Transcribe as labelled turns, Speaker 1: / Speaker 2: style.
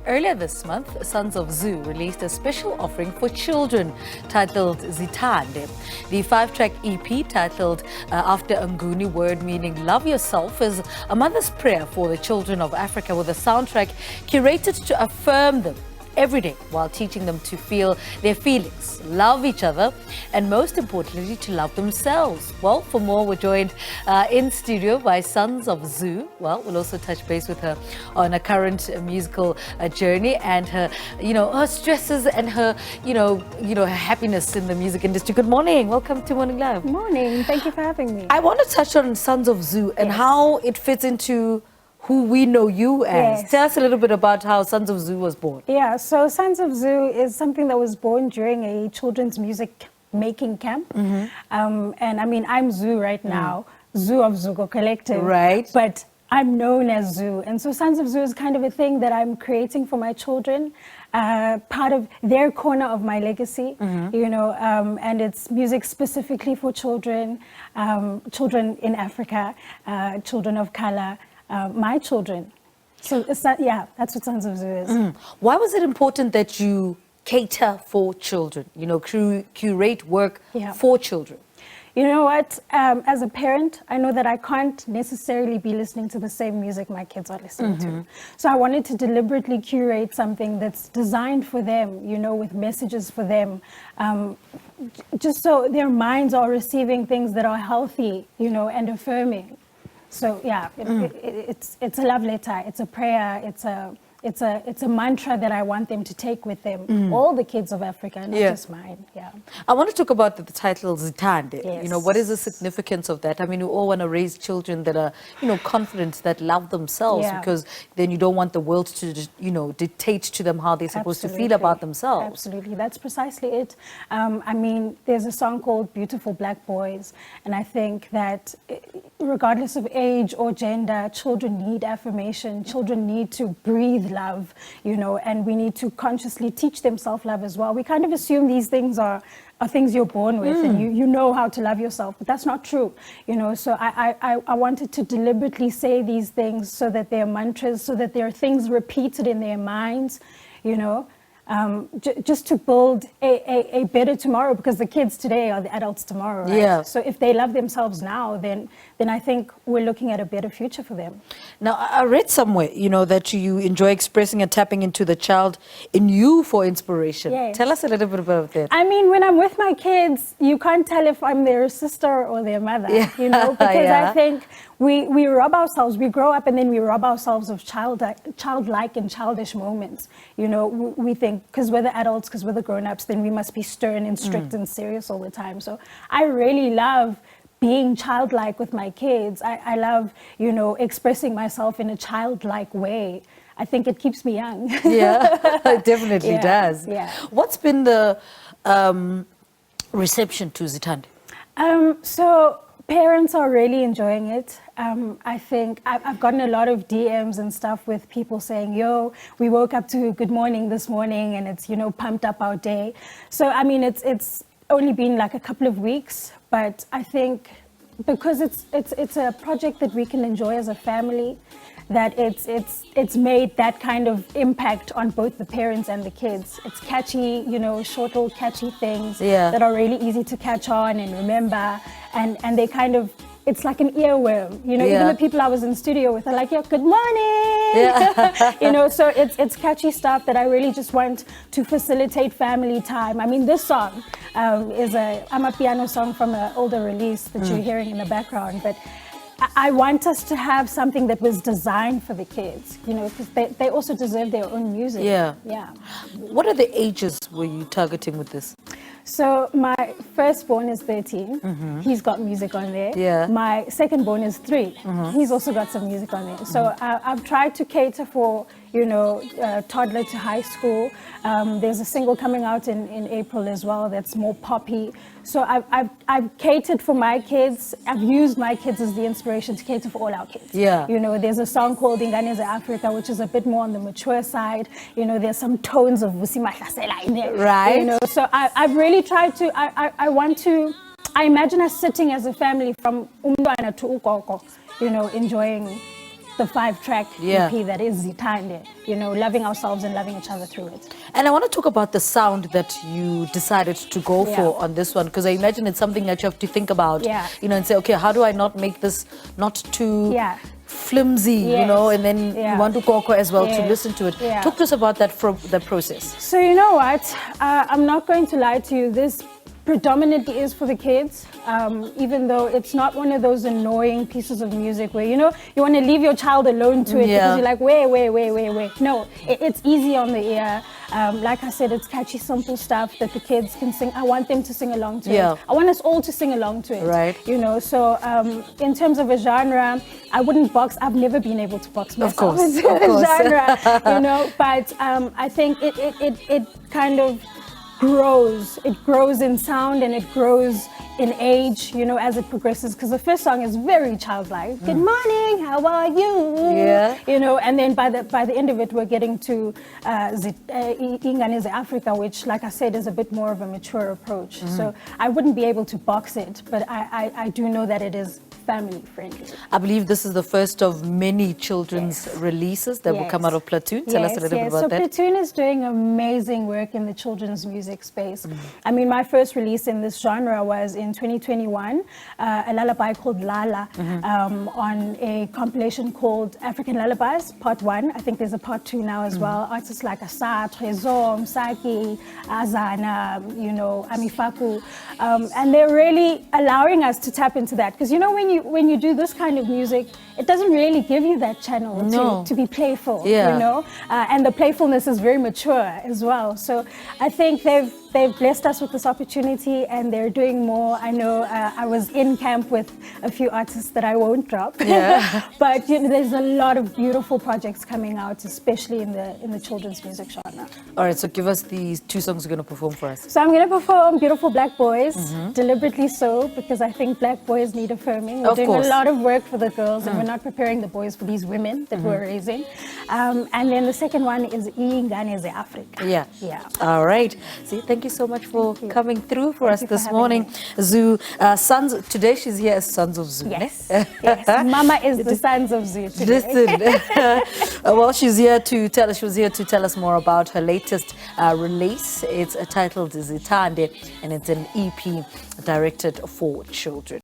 Speaker 1: Earlier this month, Sons of Zoo released a special offering for children titled Zithande. The 5-track EP titled After Nguni, word meaning love yourself, is a mother's prayer for the children of Africa, with a soundtrack curated to affirm them every day while teaching them to feel their feelings, love each other, and most importantly, to love themselves. Well, for more, we're joined in studio by Sons of Zoo. Well, we'll also touch base with her on a current musical journey and her, her stresses and her, her happiness in the music industry. Good morning. Welcome to Morning Live.
Speaker 2: Good morning. Thank you for having me.
Speaker 1: I want to touch on Sons of Zoo and how it fits into who we know you as.
Speaker 2: Yes.
Speaker 1: Tell us a little bit about how Sons of Zoo was born.
Speaker 2: Yeah, so Sons of Zoo is something that was born during a children's music making camp. And I mean, I'm Zoo right now, Zoo of Zugo Collective.
Speaker 1: Right.
Speaker 2: But I'm known as Zoo. And so Sons of Zoo is kind of a thing that I'm creating for my children, part of their corner of my legacy, and it's music specifically for children, children in Africa, children of color, my children. So that's what Sons of Zoo is.
Speaker 1: Why was it important that you cater for children, curate work for children?
Speaker 2: You know what, as a parent, I know that I can't necessarily be listening to the same music my kids are listening to. So I wanted to deliberately curate something that's designed for them, with messages for them, just so their minds are receiving things that are healthy, and affirming. So yeah, it's a love letter, it's a prayer, it's a mantra that I want them to take with them, all the kids of Africa, not just mine. Yeah.
Speaker 1: I want to talk about the title Zithande.
Speaker 2: Yes.
Speaker 1: What is the significance of that? I mean, we all want to raise children that are, confident, that love themselves, because then you don't want the world to, dictate to them how they're supposed to feel about themselves.
Speaker 2: Absolutely, that's precisely it. I mean, there's a song called Beautiful Black Boys, and I think that regardless of age or gender, children need affirmation, children need to breathe love, and we need to consciously teach them self-love as well. We kind of assume these things are things you're born with and you know how to love yourself, but that's not true, so I wanted to deliberately say these things so that they're mantras, so that there are things repeated in their minds, just to build a better tomorrow, because the kids today are the adults tomorrow, right?
Speaker 1: Yeah.
Speaker 2: So if they love themselves now, then I think we're looking at a better future for them.
Speaker 1: Now, I read somewhere, that you enjoy expressing and tapping into the child in you for inspiration.
Speaker 2: Yes.
Speaker 1: Tell us a little bit about that.
Speaker 2: I mean, when I'm with my kids, you can't tell if I'm their sister or their mother, because I think we rob ourselves, we grow up and then we rob ourselves of childlike and childish moments. We think, because we're the adults, because we're the grown-ups, then we must be stern and strict and serious all the time. So I really love being childlike with my kids. I love, expressing myself in a childlike way. I think it keeps me young.
Speaker 1: Yeah, it definitely does.
Speaker 2: Yeah.
Speaker 1: What's been the reception to Zithande?
Speaker 2: So parents are really enjoying it. I think I've gotten a lot of DMs and stuff with people saying, yo, we woke up to Good Morning this morning and it's, pumped up our day. So, I mean, it's only been like a couple of weeks, but I think because it's a project that we can enjoy as a family, that it's made that kind of impact on both the parents and the kids. It's catchy, short little catchy things that are really easy to catch on and remember, and they kind of, it's like an earworm, even the people I was in studio with are like, yeah, good morning, so it's catchy stuff that I really just want to facilitate family time. I mean, this song is a Amapiano song from an older release that you're hearing in the background, but I want us to have something that was designed for the kids, because they also deserve their own music.
Speaker 1: Yeah.
Speaker 2: Yeah.
Speaker 1: What are the ages were you targeting with this?
Speaker 2: So my firstborn is 13. He's got music on there.
Speaker 1: Yeah.
Speaker 2: My secondborn is 3. He's also got some music on there. So I've tried to cater for, toddler to high school. There's a single coming out in April as well that's more poppy. So I've catered for my kids. I've used my kids as the inspiration to cater for all our kids.
Speaker 1: Yeah.
Speaker 2: There's a song called Nguni za Africa, which is a bit more on the mature side. There's some tones of Vusi Mahlasela in there.
Speaker 1: Right.
Speaker 2: So I've really tried to, I imagine us sitting as a family from umntwana to ukoko, enjoying the 5-track EP that is Zithande, you know, loving ourselves and loving each other through it.
Speaker 1: And I want to talk about the sound that you decided to go for on this one, because I imagine it's something that you have to think about, you know, and say, okay, how do I not make this not too flimsy, you know, and then you want to koko as well to listen to it. Talk to us about that the process.
Speaker 2: So you know what, I'm not going to lie to you, this predominantly is for the kids, even though it's not one of those annoying pieces of music where, you know, you want to leave your child alone to it because you're like, wait. No, it's easy on the ear. Like I said, it's catchy, simple stuff that the kids can sing. I want them to sing along to it. I want us all to sing along to it. Right. You know, so in terms of a genre, I wouldn't box. I've never been able to box myself into a genre, you know, but I think it kind of grows. It grows in sound and it grows in age, you know, as it progresses, because the first song is very childlike. Good morning, how are you? You know, and then by the end of it, we're getting to Nguni Africa, which, like I said, is a bit more of a mature approach. So I wouldn't be able to box it, but I do know that it is family friendly. I
Speaker 1: believe this is the first of many children's releases that will come out of Platoon. Tell us a little bit about that.
Speaker 2: So Platoon is doing amazing work in the children's music space. I mean, my first release in this genre was in 2021, a lullaby called Lala, on a compilation called African Lullabies, Part 1. I think there's a Part 2 now as well. Artists like Asa, Trezor, Msaki, Azana, you know, Amifaku. And they're really allowing us to tap into that. Because, you know, when you do this kind of music, it doesn't really give you that channel to be playful, you know? And the playfulness is very mature as well. So I think they've blessed us with this opportunity and they're doing more. I know I was in camp with a few artists that I won't drop, but you know, there's a lot of beautiful projects coming out, especially in the children's music genre.
Speaker 1: All right, so give us these 2 songs you're going to perform for us.
Speaker 2: So I'm going to perform Beautiful Black Boys, deliberately so, because I think black boys need affirming. We're doing a lot of work for the girls and we're not preparing the boys for these women that we're raising. And then the second one is Nguni Africa.
Speaker 1: All right. See, thank you so much for coming through for us this morning. Zoo, Sons, today she's here as Sons of Zoo.
Speaker 2: Yes. Mama is the Sons of Zoo today.
Speaker 1: Listen, well, she was here to tell us more about her latest release. It's titled Zithande and it's an EP directed for children.